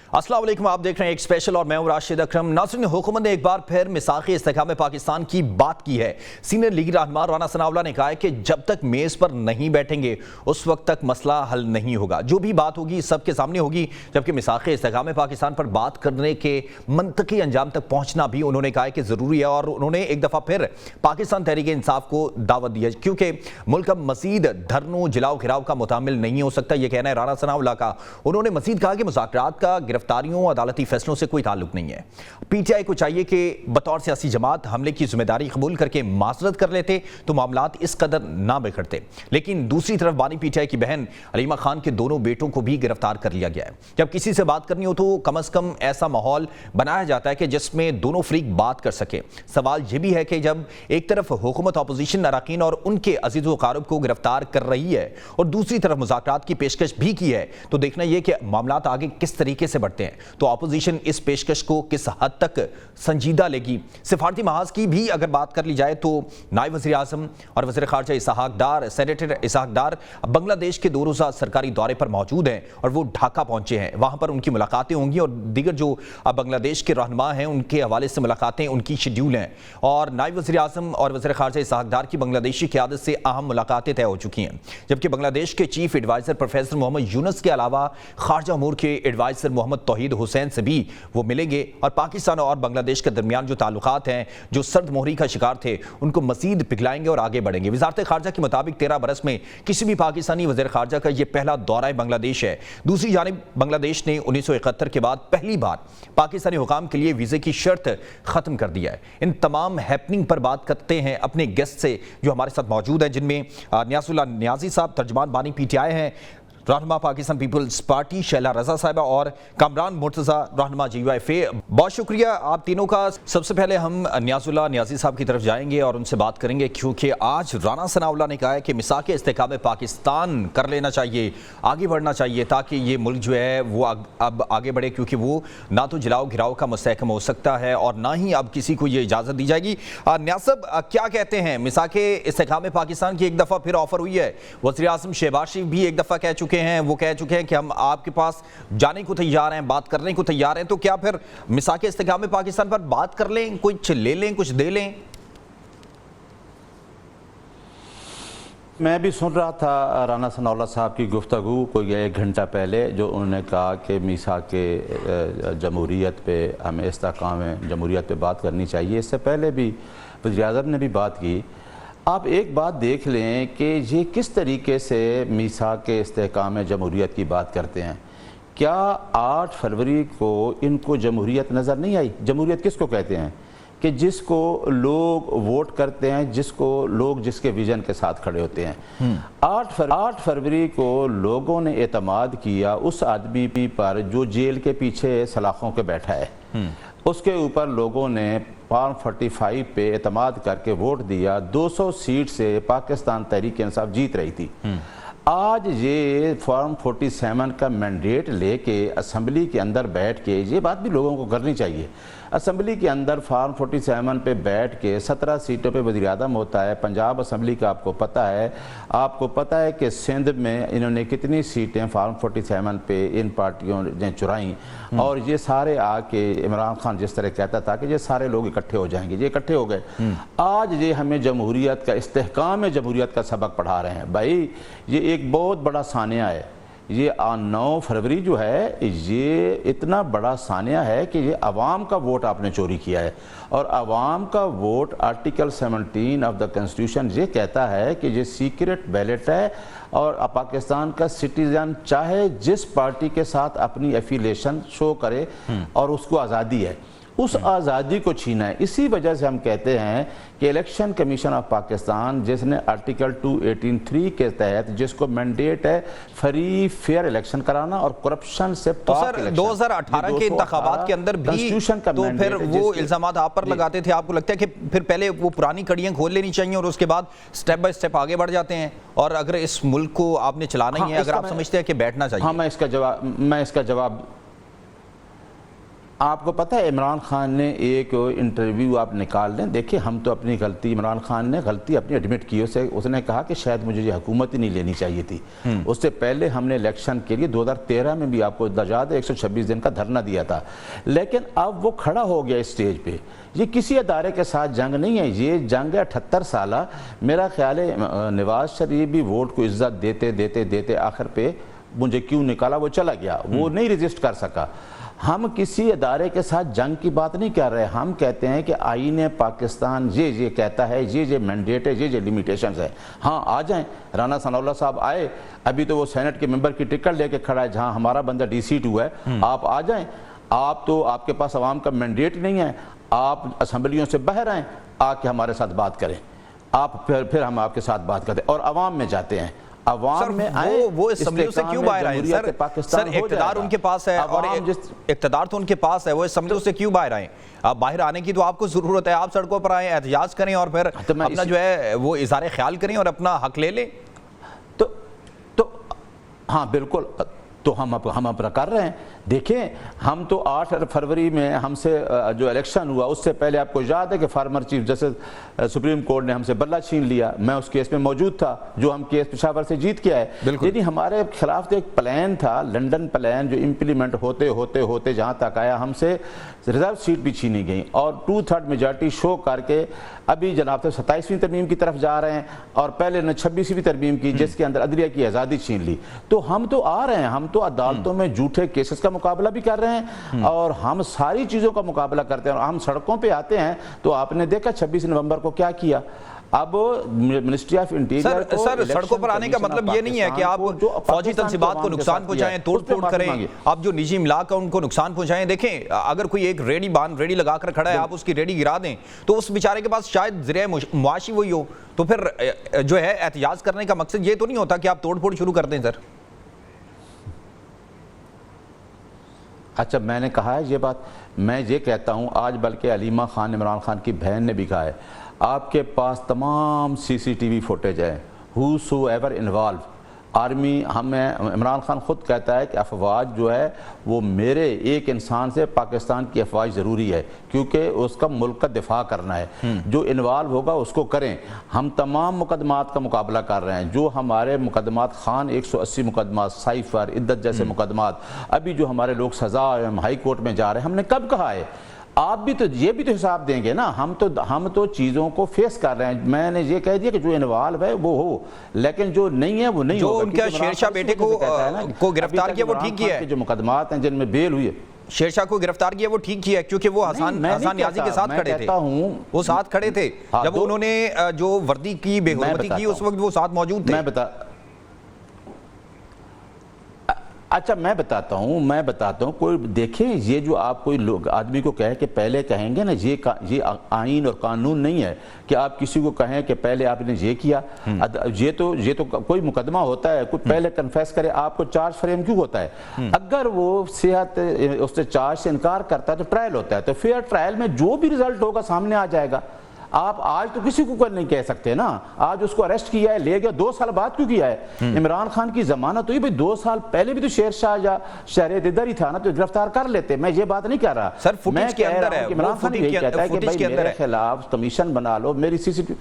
अस्सलाम वालेकुम, आप देख रहे हैं एक स्पेशल और मैं हूं राशिद अकरम। नाज़रीन, हुकूमत ने एक बार फिर मिसाक़ इस्तेहकाम पाकिस्तान की बात की है। सीनियर लीगी रहनुमा राना सनाउल्लाह ने कहा है कि जब तक मेज़ पर नहीं बैठेंगे उस वक्त तक मसला हल नहीं होगा। जो भी बात होगी सबके सामने होगी, जबकि मिसाक़ इस्तेहकाम पाकिस्तान पर बात करने के मंतकी अंजाम तक पहुँचना भी उन्होंने कहा है कि ज़रूरी है। और उन्होंने एक दफ़ा फिर पाकिस्तान तहरीक इंसाफ को दावत दी है, क्योंकि मुल्क अब मज़ीद धरनों जलाओ घिराव का मुतामिल नहीं हो सकता। यह कहना है राना सनाउल्लाह का। उन्होंने मज़ीद कहा कि मुज़ाकरात का गिरफ्तारियों अदालती फैसलों से कोई ताल्लुक नहीं है। पीटीआई को चाहिए कि बतौर सियासी जमात हमले की जिम्मेदारी कबूल करके माजरत कर लेते तो मामलात इस कदर ना बिगड़ते। लेकिन दूसरी तरफ बानी पीटीआई की बहन अलीमा खान के दोनों बेटों को भी गिरफ्तार कर लिया गया है। जब किसी से बात करनी हो तो कम अज कम ऐसा माहौल बनाया जाता है कि जिसमें दोनों फरीक बात कर सके। सवाल यह भी है कि जब एक तरफ हुकूमत अपोजिशन अरकान और उनके अजीज़ व क़ारिब को गिरफ्तार कर रही है और दूसरी तरफ मुज़ाकरात की पेशकश भी की है, तो देखना यह कि मामलात आगे किस तरीके से बढ़ते हैं। तो अपोजिशन इस पेशकश को किस हद तक संजीदा लेगी। सिफारती महाज की भी अगर बात कर ली जाए तो नायब वज़ीर आज़म और वज़ीर ख़ारजा इसहाक डार, सेनेटर इसहाक डार बांग्लादेश के 2 रोज़ा सरकारी दौरे पर मौजूद हैं और वो ढाका पहुंचे हैं। वहां पर उनकी मुलाकातें होंगी और दीगर जो बांग्लादेश के रहनुमा हैं उनके हवाले से मुलाकातें उनकी शेड्यूल हैं। और नायब वज़ीर आज़म और वज़ीर ख़ारजा इसहाक डार की बांग्लादेशी क़यादत से अहम मुलाकातें तय हो चुकी हैं, जबकि बांग्लादेश के chief adviser professor Mohammad Yunus के अलावा ख़ारजा अमूर के एडवाइज़र मोहम्मद तौहीद हुसैन से भी वो मिलेंगे। और पाकिस्तान और बांग्लादेश के दरमियान जो ताल्लुकात हैं, जो सर्द मोहरी का शिकार थे, उनको मजीद पिघलाएंगे और आगे बढ़ेंगे। वज़ारत ख़ारजा के मुताबिक 13 बरस में किसी भी पाकिस्तानी वज़ीर ख़ारजा का यह पहला दौरा बांग्लादेश है। दूसरी जानिब बांग्लादेश ने 1971 के बाद पहली बार पाकिस्तानी हुकाम के लिए वीज़े की शर्त ख़त्म कर दिया है। इन तमाम हैपनिंग पर बात करते हैं अपने गेस्ट से जो हमारे साथ मौजूद हैं, जिनमें नियाज़ुल्लाह नियाज़ी साहब, तर्जुमान बानी पीटीआई हैं, रहनुमा पाकिस्तान पीपल्स पार्टी शैला रजा साहिबा और कामरान मुर्तज़ा रहनुमा GUIFA। बहुत शुक्रिया आप तीनों का। सबसे पहले हम नियाज़ुल्लाह नियाज़ी साहब की तरफ जाएंगे और उनसे बात करेंगे, क्योंकि आज राना सनाउल्लाह ने कहा है कि मिसाक़ इस्तेहकाम पाकिस्तान कर लेना चाहिए, आगे बढ़ना चाहिए ताकि ये मुल्क जो है वो अब आगे बढ़े, क्योंकि वो ना तो जलाओ घिराव का मुस्तहकम हो सकता है और ना ही अब किसी को ये इजाज़त दी जाएगी। नियाज़ साहब क्या कहते हैं? मिसाक़ इस्तेहकाम पाकिस्तान की एक दफ़ा फिर ऑफ़र हुई है। वज़ीर आज़म शहबाज शरीफ भी एक दफ़ा कह चुके हैं, वो कह चुके हैं कि हम आपके पास जाने को तैयार हैं, बात करने को तैयार हैं। तो क्या फिर मिसाक़ इस्तेहकाम पाकिस्तान पर बात कर लें, कुछ ले लें, कुछ दे लें? मैं भी सुन रहा था राना सनाउल्लाह साहब की गुफ्तगू कोई 1 घंटा पहले, जो उन्होंने कहा कि मिसाक़ जमहूरियत पे हमें इस्तेहकाम जमहूरियत पे बात करनी चाहिए। इससे पहले भी वज़ीर आज़म ने भी बात की। आप एक बात देख लें कि ये किस तरीके से मिसाक़ इस्तेहकाम जमहूरियत की बात करते हैं। क्या 8 फरवरी को इनको जमहूरियत नज़र नहीं आई? जमहूरियत किसको कहते हैं? कि जिसको लोग वोट करते हैं, जिसको लोग जिसके विजन के साथ खड़े होते हैं। 8 फरवरी को लोगों ने एतमाद किया उस आदमी पर जो जेल के पीछे सलाखों के बैठा है। उसके ऊपर लोगों ने फॉर्म 45 पे एतमाद करके वोट दिया। 200 सीट से पाकिस्तान तहरीक इंसाफ जीत रही थी। आज ये फॉर्म 47 का मैंडेट लेके असम्बली के अंदर बैठ के, ये बात भी लोगों को करनी चाहिए, असम्बली के अंदर फॉर्म 47 पे बैठ के 17 सीटों पे वज़ीर आज़म होता है। पंजाब असम्बली का आपको पता है कि सिंध में इन्होंने कितनी सीटें फॉर्म 47 पे इन पार्टियों ने चुराई। और ये सारे आके इमरान खान जिस तरह कहता था कि ये सारे लोग इकट्ठे हो जाएंगे, ये इकट्ठे हो गए। आज ये हमें जमहूरियत का, इस्तेहकाम जमहूरियत का सबक पढ़ा रहे हैं। भाई ये एक बहुत बड़ा सानिया है। ये 9 फरवरी जो है ये इतना बड़ा सानिया है कि ये अवाम का वोट आपने चोरी किया है। और अवाम का vote article 17 of the constitution ये कहता है कि ये सीक्रेट बैलेट है और पाकिस्तान का सिटीजन चाहे जिस पार्टी के साथ अपनी एफिलिएशन शो करे और उसको आज़ादी है, उस आज़ादी को छीना है। इसी वजह से हम कहते हैं कि इलेक्शन कमीशन ऑफ पाकिस्तान, जिसने आर्टिकल 218(3) के तहत जिसको मैंडेट है फ्री फेयर इलेक्शन कराना और करप्शन से पाक इलेक्शन। 2018 के इंतखाबात के अंदर भी तो फिर वो इल्जामात आप पर लगाते थे। आपको लगता है कि फिर पहले वो पुरानी कड़ियां खोल लेनी चाहिए और उसके बाद स्टेप बाय स्टेप आगे बढ़ जाते हैं? और अगर इस मुल्क को आपने चलाना ही है, अगर आप समझते हैं कि बैठना चाहिए। हाँ, मैं इसका जवाब आपको पता है इमरान खान ने एक इंटरव्यू आप निकाल लें, देखिए हम तो अपनी गलती, इमरान खान ने गलती अपनी एडमिट की। उसने कहा कि शायद मुझे ये हुकूमत ही नहीं लेनी चाहिए थी। उससे पहले हमने इलेक्शन के लिए 2013 में भी आपको याद है 126 दिन का धरना दिया था, लेकिन अब वो खड़ा हो गया इस स्टेज पे। ये किसी अदारे के साथ जंग नहीं है, ये जंग है 78 साल। मेरा ख्याल है नवाज शरीफ भी वोट को इज्जत देते देते देते आखिर पे मुझे क्यों निकाला वो चला गया, वो नहीं रजिस्ट कर सका। हम किसी अदारे के साथ जंग की बात नहीं कर रहे, हम कहते हैं कि आईन पाकिस्तान ये कहता है, ये मैंडेट है, ये लिमिटेशंस है। हाँ आ जाएं, राना सनाउल्लाह साहब आए, अभी तो वो सेनेट के मेंबर की टिकट लेके खड़ा है जहाँ हमारा बंदा DC2 है, आप आ जाएं। आप तो आपके पास अवाम का मैंडेट नहीं है, आप असम्बलियों से बाहर आएँ, आके हमारे साथ बात करें, आप फिर हम आपके साथ बात करते हैं और अवाम में जाते हैं। अवाम में आए, वो असम्बलियों से क्यों बाहर आए सर? इक़्तिदार उनके पास है और इक़्तिदार तो उनके पास है, वो असम्बलियों से क्यों बाहर आए? आप बाहर आने की तो आपको जरूरत है, आप सड़कों पर आए, एहतजाज करें और फिर अपना जो है वो इज़हार ख्याल करें और अपना हक ले लें। तो हाँ बिल्कुल, तो हम अपना कर रहे हैं। देखें, हम तो 8 फरवरी में हमसे जो इलेक्शन हुआ उससे पहले आपको याद है कि farmer chief justice supreme court ने हमसे बल्ला छीन लिया, मैं उस केस में मौजूद था, जो हम केस पेशावर से जीत के आए। यदि हमारे खिलाफ तो एक प्लान था, लंदन प्लान, जो इम्प्लीमेंट होते होते होते जहाँ तक आया हमसे रिजर्व सीट भी छीनी गई और 2/3 मेजॉरिटी शो करके अभी जनाब तो 27वीं तरमीम की तरफ जा रहे हैं और पहले ने 26वीं तरमीम की जिसके अंदर अदलिया की आज़ादी छीन ली। तो हम तो आ रहे हैं, हम तो अदालतों में झूठे केसेस का मुकाबला भी कर रहे हैं और हम सारी चीज़ों का मुकाबला करते हैं और हम सड़कों पे आते हैं। तो आपने देखा 26 नवंबर को क्या किया। अब मिनिस्ट्री ऑफ इंटीरियर सर सड़कों पर आने का मतलब ये नहीं है कि आप फौजी तंसीबात को नुकसान पहुंचाएं, तोड़-फोड़ करें, आप जो निजी इमलाक है उनको नुकसान पहुंचाएं। देखें, अगर कोई एक रेडी लगाकर खड़ा है, आप उसकी रेडी गिरा दें तो उस बेचारे के पास शायद ज़रिया मुआशी वही हो, तो फिर जो है एहतिजाज करने का मकसद ये तो नहीं होता कि आप तोड़-फोड़ शुरू कर दें सर। अच्छा, मैंने कहा है ये बात, मैं ये कहता हूँ आज बल्कि अलीमा खान इमरान खान की बहन ने भी कहा है, आपके पास तमाम CCTV फुटेज है, हूसोएवर इन्वॉल्व आर्मी, हमें इमरान खान खुद कहता है कि अफवाज जो है वो मेरे एक इंसान से पाकिस्तान की अफवाज ज़रूरी है क्योंकि उसका मुल्क का दिफा करना है, जो इन्वॉल्व होगा उसको करें। हम तमाम मुकदमात का मुकाबला कर रहे हैं, जो हमारे मुकदमात खान 180 मुकदमात, साइफर, इद्दत जैसे मुकदमात, अभी जो हमारे लोग सज़ा हाई कोर्ट में जा रहे हैं, हमने कब कहा है? आप भी तो ये भी तो हिसाब देंगे ना। हम तो चीज़ों को फेस कर रहे हैं। मैंने ये कह दिया कि जो इन्वॉल्व है वो हो, लेकिन जो नहीं है वो नहीं जो होगा। उनका शेरशाह बेटे को गिरफ्तार किया वो ठीक किया है, जो मुकदमात हैं जिनमें बेल हुई है, शेरशाह को गिरफ्तार किया वो ठीक किया क्योंकि वो हसन न्याजी के साथ खड़े थे, वो साथ खड़े थे जब उन्होंने जो वर्दी की बेहुरमती की उस वक्त वो साथ मौजूद थे। अच्छा मैं बताता हूँ कोई देखें, ये जो आप कोई लोग आदमी को कहे कि पहले कहेंगे ना ये आइन और कानून नहीं है कि आप किसी को कहें कि पहले आपने ये किया। ये तो कोई मुकदमा होता है, कोई पहले कन्फेस करे, आपको चार्ज फ्रेम क्यों होता है? अगर वो सेहत उससे चार्ज से इनकार करता है तो ट्रायल होता है, तो फेयर ट्रायल में जो भी रिजल्ट होगा सामने आ जाएगा। आप आज तो किसी को नहीं कह सकते ना, आज उसको अरेस्ट किया है, ले गया, 2 साल बाद क्यों किया है? इमरान खान की जमानत हुई भाई 2 साल पहले भी तो शेरशाह या शहरियत इधर ही था ना, तो गिरफ्तार कर लेते। मैं ये बात नहीं कह रहा सर, फुटेज के अंदर है, इमरान खान ये कहता है कि भाई मेरे खिलाफ कमीशन बना लो, मेरी CCTV।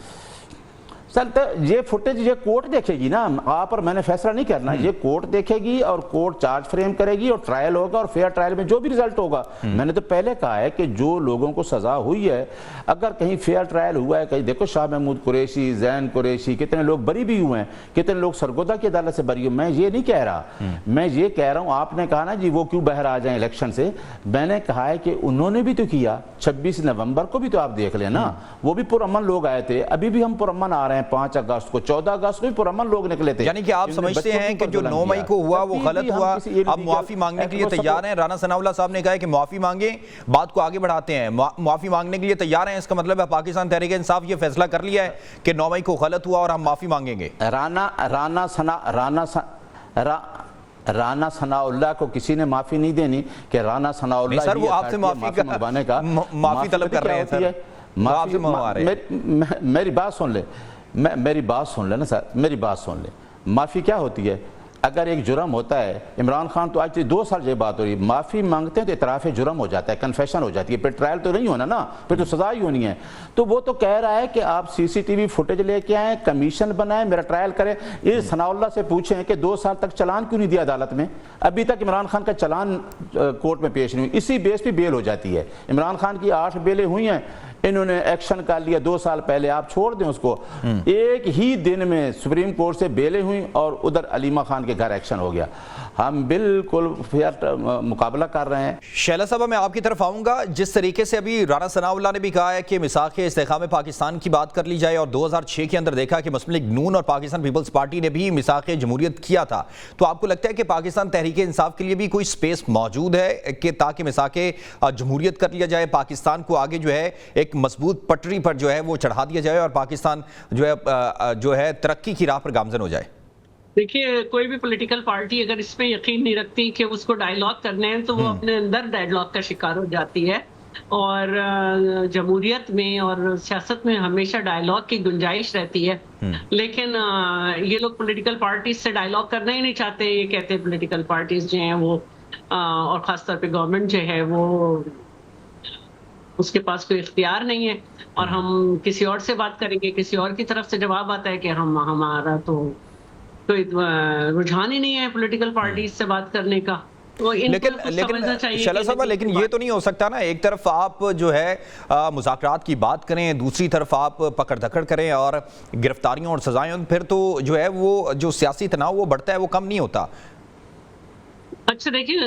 सर तो ये फुटेज ये कोर्ट देखेगी ना, आप और मैंने फैसला नहीं करना, ये कोर्ट देखेगी और कोर्ट चार्ज फ्रेम करेगी और ट्रायल होगा और फेयर ट्रायल में जो भी रिजल्ट होगा। मैंने तो पहले कहा है कि जो लोगों को सजा हुई है, अगर कहीं फेयर ट्रायल हुआ है, कहीं देखो शाह महमूद कुरैशी, जैन कुरैशी, कितने लोग बरी भी हुए हैं, कितने लोग सरगोदा की अदालत से बरी हुए। मैं ये नहीं कह रहा, मैं ये कह रहा हूँ, आपने कहा ना जी वो क्यों बाहर आ जाए इलेक्शन से, मैंने कहा है कि उन्होंने भी तो किया। 26 नवंबर को भी तो आप देख लेना, वो भी पुरअमन लोग आए थे, अभी भी हम पुरअमन आ रहे हैं। 5 अगस्त को, 14 अगस्त को भी पुरअमन लोग निकले थे। यानी कि आप समझते हैं कि जो 9 मई को हुआ वो गलत हुआ, अब मुआफी मांगने के लिए तैयार हैं। राना सनाउल्लाह साहब ने कहा है कि मुआफी मांगे, बात को आगे बढ़ाते हैं, मुआफी मांगने के लिए तैयार हैं। इसका मतलब है पाकिस्तान तहरीक इंसाफ ये फैसला कर लिया है कि 9 मई को गलत हुआ और हम माफी मांगेंगे। राना सनाउल्लाह को किसी ने माफी नहीं देनी कि राना सनाउल्लाह सर वो आपसे माफी तलब कर रहे हैं सर, मेरी बात सुन ले, मेरी बात सुन ले ना सर, मेरी बात सुन ले। माफ़ी क्या होती है? अगर एक जुर्म होता है, इमरान खान तो आज 2 साल ये बात हो रही है, माफ़ी मांगते हैं तो इतराफ़ जुर्म हो जाता है, कन्फेशन हो जाती है, फिर ट्रायल तो नहीं होना ना, फिर तो सज़ा ही होनी है। तो वो तो कह रहा है कि आप CCTV फुटेज लेके आएँ, कमीशन बनाएं, मेरा ट्रायल करें। ये सनाउल्लाह से पूछें कि 2 साल तक चलान क्यों नहीं दिया अदालत में? अभी तक इमरान खान का चलान कोर्ट में पेश नहीं हुई, इसी बेस पर बेल हो जाती है। इमरान खान की 8 बेलें हुई हैं, इन्होंने एक्शन कर लिया 2 साल पहले, आप छोड़ दें उसको। एक ही दिन में सुप्रीम कोर्ट से बेलें हुई और उधर अलीमा खान के घर एक्शन हो गया। हम बिल्कुल फेयर मुकाबला कर रहे हैं। शैला साहब, मैं आपकी तरफ आऊंगा। जिस तरीके से अभी राना सनाउल्लाह ने भी कहा है कि मिसाक़ इस्तेकाम पाकिस्तान की बात कर ली जाए, और 2006 के अंदर देखा कि मुस्लिम लीग नून और पाकिस्तान पीपल्स पार्टी ने भी मिसाक़ जमहूरियत किया था, तो आपको लगता है कि पाकिस्तान तहरीक इंसाफ के लिए भी कोई स्पेस मौजूद है कि ताकि मिसाक़ जमहूरियत कर लिया जाए, पाकिस्तान को आगे जो है एक मजबूत पटरी पर जो है वो चढ़ा दिया जाए और पाकिस्तान जो है तरक्की की राह पर गामजन हो जाए? देखिए, कोई भी पॉलिटिकल पार्टी अगर इस पे यकीन नहीं रखती कि उसको डायलॉग करने हैं, तो वो अपने अंदर डेडलॉक का शिकार हो जाती है। और जमहूरियत में और सियासत में हमेशा डायलॉग की गुंजाइश रहती है, लेकिन ये लोग पॉलिटिकल पार्टीज से डायलॉग करना ही नहीं चाहते। ये कहते हैं पॉलिटिकल पार्टीज जो हैं वो और खासतौर पे गवर्नमेंट जो है वो उसके पास कोई इख्तियार नहीं है, और हम किसी और से बात करेंगे, किसी और की तरफ से जवाब आता है कि हमारा तो कोई रुझान ही नहीं है पॉलिटिकल पार्टीज से बात करने का। तो लेकिन शैला साहब, लेकिन ये तो नहीं हो सकता ना, एक तरफ आप जो है मुज़ाकरात की बात करें, दूसरी तरफ आप पकड़ धकड़ करें और गिरफ्तारियों और सजाएं, फिर तो जो है वो जो सियासी तनाव वो बढ़ता है, वो कम नहीं होता। अच्छा देखिए,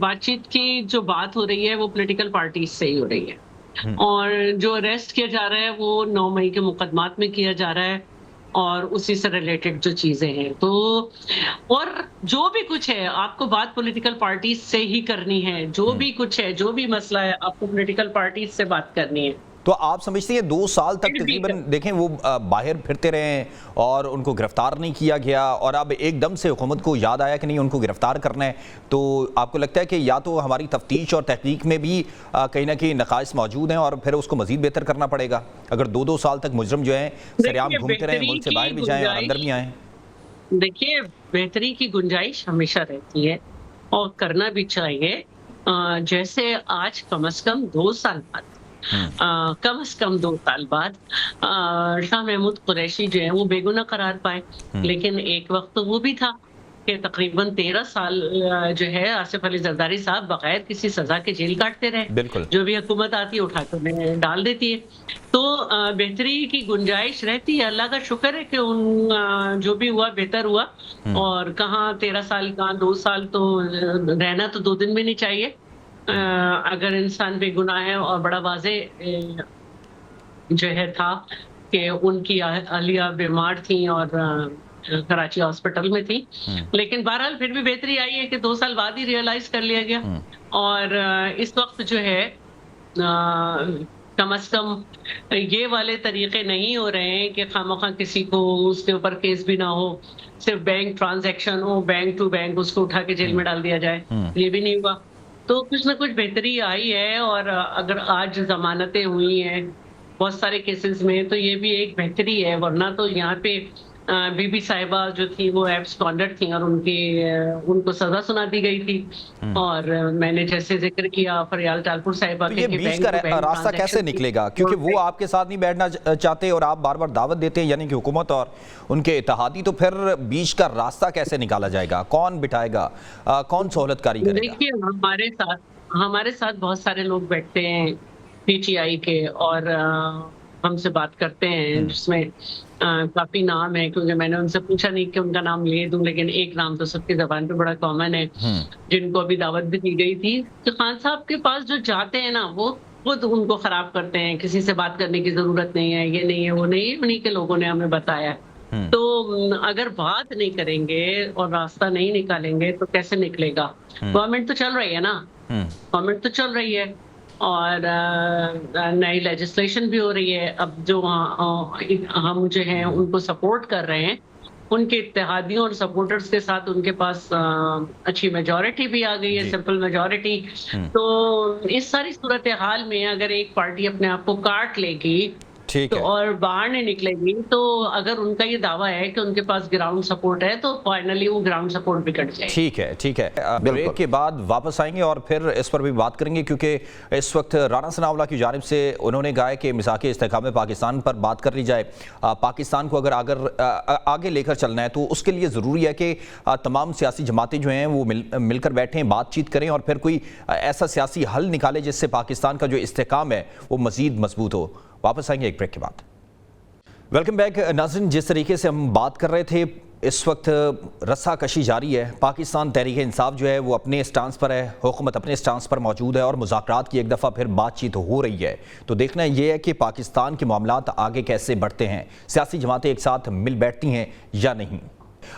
बातचीत की जो बात हो रही है वो पॉलिटिकल पार्टीज से ही हो रही है, और जो अरेस्ट किया जा रहा है वो 9 मई के मुकदमात में किया जा रहा है, और उसी से रिलेटेड जो चीजें हैं। तो और जो भी कुछ है आपको बात पॉलिटिकल पार्टीज से ही करनी है, जो भी कुछ है, जो भी मसला है, आपको पॉलिटिकल पार्टीज से बात करनी है। तो आप समझते हैं 2 साल तक तकरीबन देखें वो बाहर फिरते रहे और उनको गिरफ्तार नहीं किया गया, और अब एकदम से हुकूमत को याद आया कि नहीं उनको गिरफ्तार करना है, तो आपको लगता है कि या तो हमारी तफ्तीश और तहकीक में भी कहीं ना कहीं नकाइस मौजूद हैं और फिर उसको मजीद बेहतर करना पड़ेगा, अगर 2-2 साल तक मुजरम जो है सरेआम घूमते रहे, मुल्क से बाहर भी जाएं और अंदर भी आए? देखिए, बेहतरी की गुंजाइश हमेशा रहती है और करना भी चाहिए। जैसे आज कम से कम 2 साल बाद कम से कम 2 साल बाद शाह महमूद कुरैशी जो है वो बेगुनाह करार पाए, लेकिन एक वक्त तो वो भी था कि तकरीबन 13 साल जो है आसिफ अली जरदारी साहब बगैर किसी सजा के जेल काटते रहे। जो भी हुकूमत आती है उठा कर डाल देती है। तो बेहतरी की गुंजाइश रहती है। अल्लाह का शुक्र है कि जो भी हुआ बेहतर हुआ, और कहाँ 13 साल कहाँ 2 साल, तो रहना तो 2 दिन में नहीं चाहिए अगर इंसान बेगुनाह है। और बड़ा वाजे जो है था कि उनकी अहलिया बीमार थी और कराची हॉस्पिटल में थी, लेकिन बहरहाल फिर भी बेहतरी आई है कि 2 साल बाद ही रियलाइज कर लिया गया। और इस वक्त जो है कम से कम ये वाले तरीके नहीं हो रहे हैं कि खामखा किसी को उसके ऊपर केस भी ना हो, सिर्फ बैंक ट्रांजैक्शन हो, बैंक टू बैंक उसको उठा के जेल में डाल दिया जाए, ये भी नहीं हुआ। तो कुछ ना कुछ बेहतरी आई है, और अगर आज जमानतें हुई हैं बहुत सारे केसेस में, तो ये भी एक बेहतरी है। वरना तो यहाँ पे बीबी साहिबा जो थी वो एब्सकॉन्डर थी और उनको सजा सुना दी गई थी। और मैंने जैसे जिक्र किया फरियाल टालपुर साहिबा के बीच का रास्ता कैसे निकलेगा, क्योंकि वो आपके साथ नहीं बैठना चाहते और आप बार बार दावत देते हैं, यानी कि हुकूमत और उनके इत्तेहादी, तो फिर बीच का रास्ता कैसे निकाला जाएगा, कौन बिठाएगा, कौन सहूलतकारी करेगा? देखिए, हमारे साथ बहुत सारे लोग बैठते हैं PTI के और हमसे बात करते हैं, जिसमें काफी नाम है, क्योंकि मैंने उनसे पूछा नहीं कि उनका नाम ले दूं, लेकिन एक नाम तो सबकी जबान पे बड़ा कॉमन है, जिनको अभी दावत भी दी गई थी। तो खान साहब के पास जो जाते हैं ना, वो खुद उनको खराब करते हैं, किसी से बात करने की जरूरत नहीं है, ये नहीं है, वो नहीं है, उन्हीं के लोगों ने हमें बताया। तो अगर बात नहीं करेंगे और रास्ता नहीं निकालेंगे तो कैसे निकलेगा? गवर्नमेंट तो चल रही है ना, गवर्नमेंट तो चल रही है, और नई लेजिस्लेशन भी हो रही है। अब जो हम जो हैं उनको सपोर्ट कर रहे हैं, उनके इत्तेहादियों और सपोर्टर्स के साथ उनके पास अच्छी मेजॉरिटी भी आ गई है, सिंपल मेजॉरिटी। तो इस सारी सूरत हाल में अगर एक पार्टी अपने आप को काट लेगी ठीक तो है। और बाहर नहीं निकलेगी, तो अगर उनका ये दावा है कि उनके पास ग्राउंड सपोर्ट है, तो फाइनली वो ग्राउंड सपोर्ट भी कट जाएगी। ठीक है, ठीक है। बिल्कुल। ब्रेक के बाद वापस आएंगे और फिर इस पर भी बात करेंगे, क्योंकि इस वक्त राना सनाउल्लाह की जानिब से उन्होंने कहा है कि मिसाके इस्तेहकाम पाकिस्तान पर बात कर ली जाए। पाकिस्तान को अगर आगे लेकर चलना है तो उसके लिए ज़रूरी है कि तमाम सियासी जमातें जो हैं वो मिलकर बैठें, बातचीत करें और फिर कोई ऐसा सियासी हल निकाले जिससे पाकिस्तान का जो इस्तेहकाम है वो मज़ीद मजबूत हो। वापस आएंगे एक ब्रेक के बाद। वेलकम बैक नाज़रीन, जिस तरीके से हम बात कर रहे थे, इस वक्त रस्साकशी जारी है। पाकिस्तान तहरीक इंसाफ जो है वो अपने स्टांस पर है, हुकूमत अपने स्टांस पर मौजूद है और मुज़ाकरात की एक दफ़ा फिर बातचीत हो रही है। तो देखना ये है कि पाकिस्तान के मामलात आगे कैसे बढ़ते हैं, सियासी जमातें एक साथ मिल बैठती हैं या नहीं।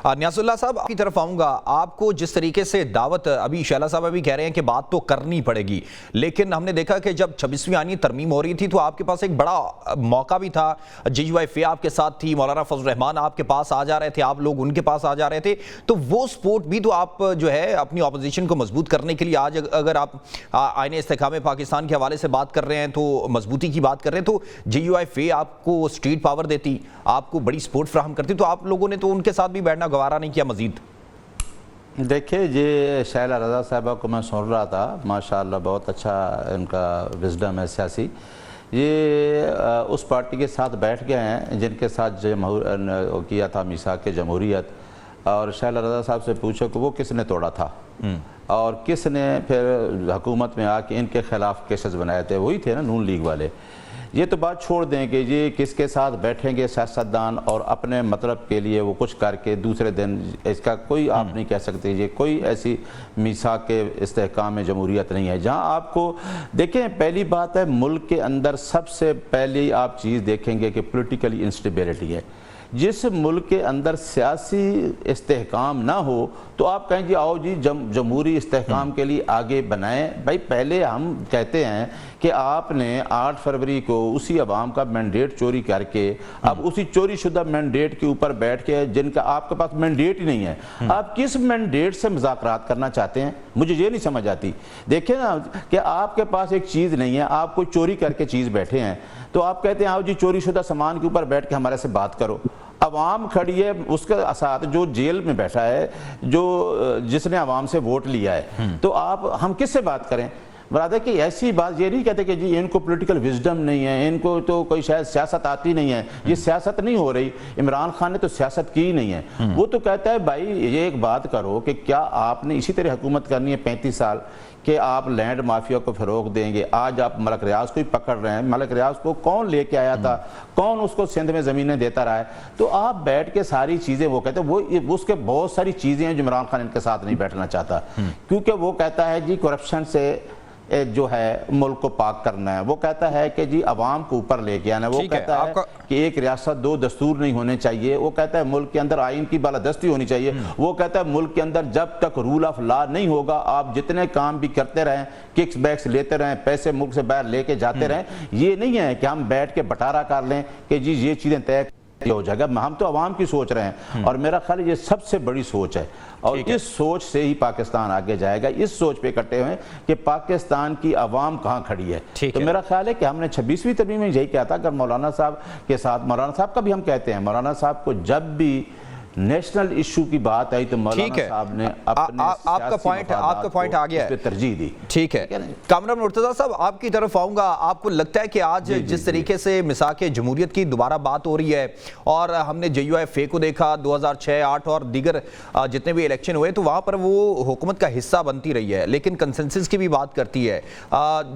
नियाज़ुल्लाह साहब, आपकी तरफ आऊँगा। आपको जिस तरीके से दावत, अभी शैला साहब अभी कह रहे हैं कि बात तो करनी पड़ेगी, लेकिन हमने देखा कि जब 26वीं आईनी तरमीम हो रही थी तो आपके पास एक बड़ा मौका भी था। JUIF आपके साथ थी, मौलाना फजल रहमान आपके पास आ जा रहे थे, आप लोग उनके पास आ जा रहे थे। तो वो सपोर्ट भी तो आप जो है अपनी अपोजिशन को मजबूत करने के लिए, आज अगर आप आईने इस्तेहकाम पाकिस्तान के हवाले से बात कर रहे हैं, तो मजबूती की बात कर रहे हैं, तो JUIF आपको स्ट्रीट पावर देती, आपको बड़ी सपोर्ट फ्राहम करती, तो आप लोगों ने तो उनके साथ भी बैठना गवारा नहीं किया मजीद। देखिए, ये शैला रज़ा साहबा को मैं सुन रहा था, माशाअल्लाह बहुत अच्छा उनका विजडम है सियासी। ये उस पार्टी के साथ बैठ गए हैं जिनके साथ किया था मीसाक जमहूरियत। और शैला रज़ा साहब से पूछो कि वो किसने तोड़ा था और किसने फिर हुकूमत में आके इनके खिलाफ केसेस बनाए थे, वही थे ना, नून लीग वाले। ये तो बात छोड़ दें कि ये किसके साथ बैठेंगे सियासतदान और अपने मतलब के लिए वो कुछ करके दूसरे दिन इसका कोई आप नहीं कह सकते। ये कोई ऐसी मीसाक के इस्तेहकाम जमहूरियत नहीं है जहां आपको देखें। पहली बात है, मुल्क के अंदर सबसे पहली आप चीज़ देखेंगे कि पॉलिटिकली इंस्टेबिलिटी है। जिस मुल्क के अंदर सियासी इस्तेहकाम ना हो तो आप कहें जी आओ जी जमहूरी इस्तेहकाम के लिए आगे बनाएं। भाई, पहले हम कहते हैं कि आपने 8 फरवरी को उसी अवाम का मैंडेट चोरी करके अब उसी चोरी शुदा मैंडेट के ऊपर बैठ के, जिनका आपके पास मैंडेट ही नहीं है, आप किस मैंडेट से मुज़ाकरात करना चाहते हैं, मुझे ये नहीं समझ आती। देखिए ना कि आपके पास एक चीज़ नहीं है, आप कोई चोरी करके चीज़ बैठे हैं, तो आप कहते हैं आओ जी चोरी शुदा सामान के ऊपर बैठ के हमारे से बात करो। अवाम खड़ी है, उसके साथ जो जेल में बैठा है, जिसने अवाम से वोट लिया है, तो हम किससे बात करें। बराबर कि ऐसी बात ये नहीं कहते कि जी इनको पॉलिटिकल विजडम नहीं है, इनको तो कोई शायद सियासत आती नहीं है। ये सियासत नहीं हो रही, इमरान खान ने तो सियासत की ही नहीं है। वो तो कहता है भाई ये एक बात करो कि क्या आपने इसी तरह हुकूमत करनी है 35 साल कि आप लैंड माफिया को फरोग देंगे। आज आप मलक रियाज को ही पकड़ रहे हैं। मलक रियाज को कौन लेके आया था, कौन उसको सिंध में ज़मीनें देता रहा है। तो आप बैठ के सारी चीज़ें, वो कहते हैं वो उसके बहुत सारी चीज़ें हैं जो इमरान खान इनके साथ नहीं बैठना चाहता, क्योंकि वो कहता है जी करप्शन से जो है मुल्क को पाक करना है। वो कहता है कि जी अवाम को ऊपर लेके आना है। वो कहता है कि एक रियासत 2 दस्तूर नहीं होने चाहिए। वो कहता है मुल्क के अंदर आइन की बालादस्ती होनी चाहिए। वो कहता है मुल्क के अंदर जब तक रूल ऑफ लॉ नहीं होगा, आप जितने काम भी करते रहें, किक्स बैक्स लेते रहें, पैसे मुल्क से बाहर लेके जाते रहें। ये नहीं है कि हम बैठ के बटारा कर लें कि जी ये चीज़ें तय हो जाएगा। हम तो अवाम की सोच रहे हैं और मेरा ख्याल ये सबसे बड़ी सोच है और इस सोच से ही पाकिस्तान आगे जाएगा। इस सोच पे इकट्ठे हुए कि पाकिस्तान की अवाम कहाँ खड़ी है। तो मेरा ख्याल है कि हमने 26वीं तरमीम में यही कहा था। अगर मौलाना साहब के साथ, मौलाना साहब का भी हम कहते हैं, मौलाना साहब को जब भी नेशनल इशू की बात आई तो मौलाना साहब ने अपने आपका पॉइंट आ गया है, तरजीह दी। ठीक है। कामरान मुर्तज़ा साहब, आपकी तरफ आऊंगा। आपको लगता है कि आज जिस तरीके से मिसाक जमहूरियत की दोबारा बात हो रही है और हमने JUIF को देखा 2006, 8 और दीगर जितने भी इलेक्शन हुए, तो वहां पर वो हुकूमत का हिस्सा बनती रही है, लेकिन कंसेंसस की भी बात करती है,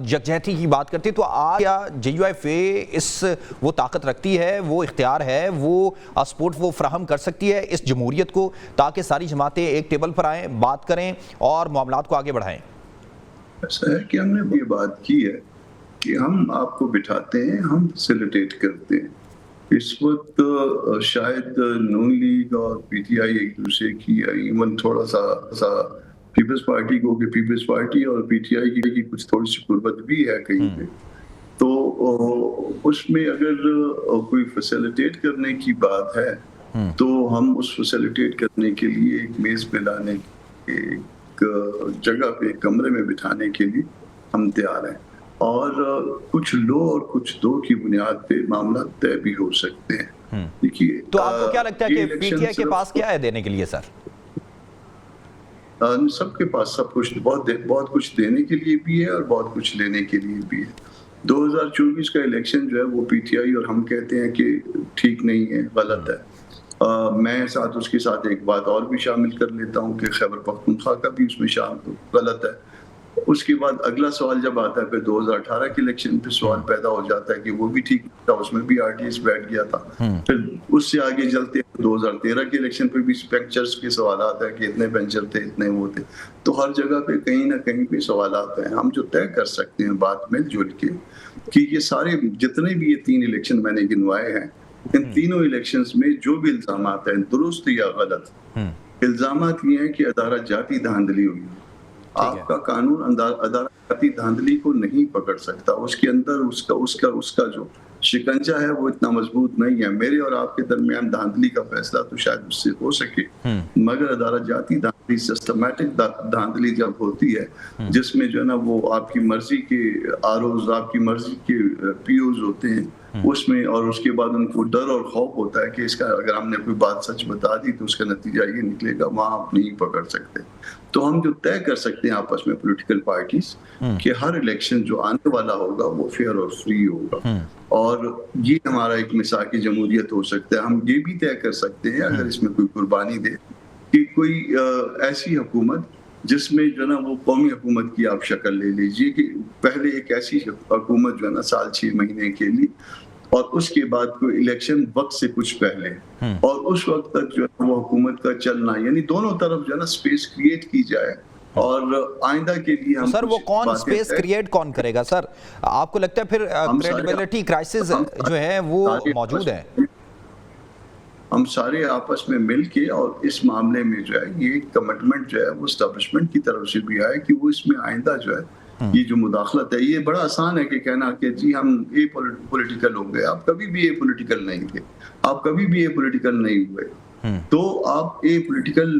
यकजहती की बात करती है। तो आज क्या JUIF वो ताकत रखती है, वो इख्तियार है, वो सपोर्ट वो फ्राहम कर सकती है इस जमहूरियत को, ताकि सारी जमातें एक टेबल पर आएं, बात करें और मामलात को आगे बढ़ाएं? ऐसा है कि हमने ये बात की है कि हम आपको बिठाते हैं, हम फैसिलिटेट करते हैं। इस वक्त शायद नून लीग और PTI एक दूसरे की, इवन थोड़ा सा पीपल्स पार्टी को कि पीपल्स पार्टी और PTI की कुछ थोड़ी सी कुर्बत भी है कहीं पे। तो उसमें अगर कोई फैसिलिटेट करने की बात है तो हम उस फैसिलिटेट करने के लिए एक मेज पे लाने, एक जगह पे, कमरे में बिठाने के लिए हम तैयार हैं। और कुछ लो और कुछ दो की बुनियाद पे मामला तय भी हो सकते हैं। देखिए, तो आपको क्या लगता है ये कि इलेक्शन पीटीआई के सिर्फ पास क्या है देने के लिए सर? सबके पास सब कुछ, बहुत कुछ देने के लिए भी है और बहुत कुछ लेने के लिए भी है। 2024 का इलेक्शन जो है वो पीटीआई और हम कहते हैं कि ठीक नहीं है, गलत है। मैं साथ उसके साथ एक बात और भी शामिल कर लेता हूं कि खैबर पख्तूनख्वा का भी उसमें शामिल गलत है। उसके बाद अगला सवाल जब आता है फिर 2018 के इलेक्शन पे सवाल पैदा हो जाता है कि वो भी ठीक था, उसमें भी आरटीएस बैठ गया था। फिर उससे आगे चलते 2013 के इलेक्शन पे भी पंक्चर्स के सवाल आता है कि इतने पंक्चर थे, इतने वो थे। तो हर जगह पे कहीं ना कहीं पे सवाल आते हैं। हम जो तय कर सकते हैं बात मिलजुल के कि ये सारे जितने भी ये 3 इलेक्शन मैंने गिनवाए हैं, इन तीनों इलेक्शंस में जो भी इल्जाम आते हैं, दुरुस्त या गलत, इल्जामात ये हैं कि अदालत जाती धांधली हुई। आपका कानून अदालत जाती धांधली को नहीं पकड़ सकता। उसके अंदर उसका जो शिकंजा है वो इतना मजबूत नहीं है। मेरे और आपके दरमियान धांधली का फैसला तो शायद उससे हो सके, मगर अदालत जाती धांधली, सिस्टमैटिक धांधली जब होती है, जिसमें जो है ना वो आपकी मर्जी के आरओज, आपकी मर्जी के पीओज होते हैं उसमें, और उसके बाद उनको डर और खौफ होता है कि इसका अगर हमने कोई बात सच बता दी तो उसका नतीजा ये निकलेगा, वहां आप नहीं पकड़ सकते। तो हम जो तय कर सकते हैं आपस में पॉलिटिकल पार्टीज कि हर इलेक्शन जो आने वाला होगा वो फेयर और फ्री होगा, और ये हमारा एक मिसाकी जमहूरियत हो सकता है। हम ये भी तय कर सकते हैं अगर इसमें कोई कुर्बानी दे कि कोई ऐसी हुकूमत जिसमें जो ना वो कौमी हुकूमत की आप शक्ल ले लीजिए कि पहले एक ऐसी हुकूमत जो है ना 6 महीने के लिए, और उसके बाद कोई इलेक्शन वक्त से कुछ पहले, और उस वक्त तक जो है वो हुकूमत का चलना, यानी दोनों तरफ जो है ना स्पेस क्रिएट की जाए। और आइंदा के लिए हम सर वो कौन स्पेस क्रिएट कौन करेगा सर? आपको लगता है फिर क्रेडिबिलिटी क्राइसिस जो है वो मौजूद है? हम सारे आपस में मिलके और इस मामले में जो है ये कमिटमेंट जो है वो एस्टेब्लिशमेंट की तरफ से भी आए कि वो इसमें आइंदा जो है ये जो मुदाखलत है, ये बड़ा आसान है कि कहना कि जी हम ए पॉलिटिकल हो गए। आप कभी भी ए पॉलिटिकल नहीं थे, आप कभी भी ए पॉलिटिकल नहीं हुए। तो आप ए पॉलिटिकल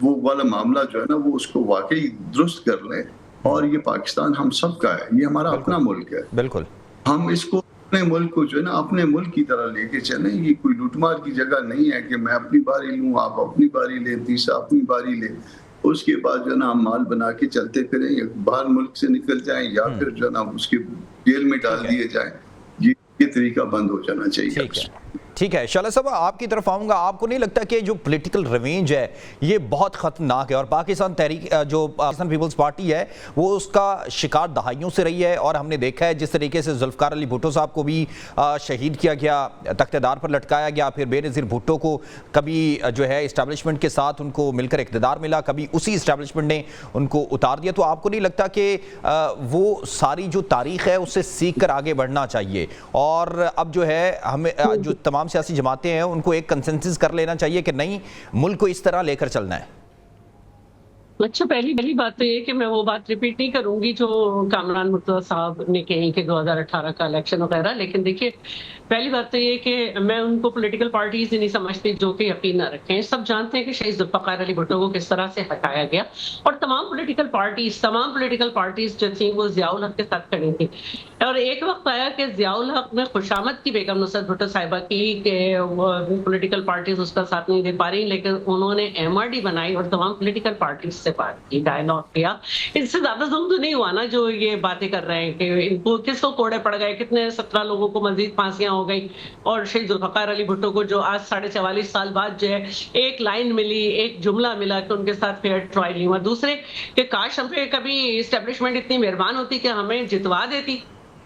वो वाला मामला जो है ना वो उसको वाकई दुरुस्त कर लें, और ये पाकिस्तान हम सबका है, ये हमारा अपना मुल्क है। बिल्कुल, हम इसको अपने मुल्क को जो है ना अपने मुल्क की तरह लेके चलें। ये कोई लूटमार की जगह नहीं है कि मैं अपनी बारी लूं, आप अपनी बारी ले, तीसरा अपनी बारी ले, उसके बाद जो है ना हम माल बना के चलते फिरें, या बाहर मुल्क से निकल जाएं, या फिर जो है ना उसके जेल में डाल दिए जाएं। ये तरीका बंद हो जाना चाहिए। ठीक है शाला साहब, आपकी तरफ आऊँगा। आपको नहीं लगता कि जो पॉलिटिकल रिवेंज है ये बहुत ख़तरनाक है, और पाकिस्तान तहरीक जो पाकिस्तान पीपल्स पार्टी है वो उसका शिकार दहाइयों से रही है, और हमने देखा है जिस तरीके से जुल्फ़िकार अली भुट्टो साहब को भी शहीद किया गया, तख्तेदार पर लटकाया गया, फिर बेनज़ीर भुट्टो को कभी जो है इस्टेब्लिशमेंट के साथ उनको मिलकर इक़्तिदार मिला, कभी उसी इस्टेब्लिशमेंट ने उनको उतार दिया। तो आपको नहीं लगता कि वो सारी जो तारीख़ है उससे सीख कर आगे बढ़ना चाहिए, और अब जो है हमें जो तमाम सियासी जमातें हैं उनको एक कंसेंसस कर लेना चाहिए कि नहीं, मुल्क को इस तरह लेकर चलना है? अच्छा, पहली बात तो ये कि मैं वो बात रिपीट नहीं करूंगी जो कामरान मुर्तज़ा साहब ने कही कि 2018 का इलेक्शन वगैरह, लेकिन देखिए पहली बात तो ये कि मैं उनको पॉलिटिकल पार्टीज ही नहीं समझती जो कि यकीन ना रखें। सब जानते हैं कि शहीद जुल्फ़िकार अली भुट्टो को किस तरह से हटाया गया, और तमाम पॉलिटिकल पार्टीज जो थी वो ज़ियाउल हक के साथ खड़ी थी। और एक वक्त आया कि ज़ियाउल हक ने खुशामद की बेगम नुसरत भुट्टो साहिबा की कि पॉलिटिकल पार्टीज उसका साथ नहीं दे पा रही, लेकिन उन्होंने MRD बनाई और तमाम पॉलिटिकल पार्टीज से बात की, डायलॉग किया। इससे ज्यादा जुल्म तो नहीं हुआ ना जो ये बातें कर रहे हैं कि इनको किसको कोड़े पड़ गए, कितने 17 लोगों को मजीद फांसियां हो गई, और शहीद जुल्फ़िकार अली भुट्टो को जो आज 44.5 साल बाद जो है एक लाइन मिली, एक जुमला मिला कि उनके साथ फेयर ट्रायल नहीं हुआ। दूसरे कि काश हम पे कभी इस्टेब्लिशमेंट इतनी मेहरबान होती कि हमें जितवा देती।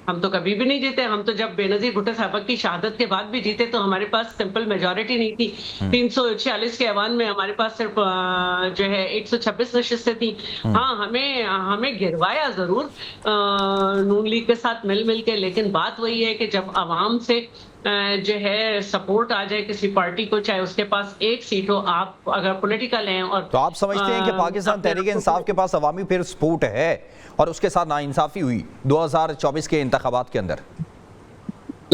हम तो कभी भी नहीं जीते। हम तो जब बेनज़ीर भुट्टो साहब की शहादत के बाद भी जीते तो हमारे पास सिंपल मेजॉरिटी नहीं थी। 346 के ऐवान में हमारे पास सिर्फ जो है 126 नशिस्तें थी। हाँ, हमें गिरवाया जरूर नून लीग के साथ मिल के, लेकिन बात वही है कि जब आवाम से जो है सपोर्ट आ जाए किसी पार्टी को, चाहे उसके पास एक सीट हो, आप अगर पॉलिटिकल हैं और तो आप समझते हैं कि पाकिस्तान तहरीक इंसाफ के पास अवामी फिर सपोर्ट है और उसके साथ नाइंसाफी हुई 2024 के इंतखाबात के अंदर?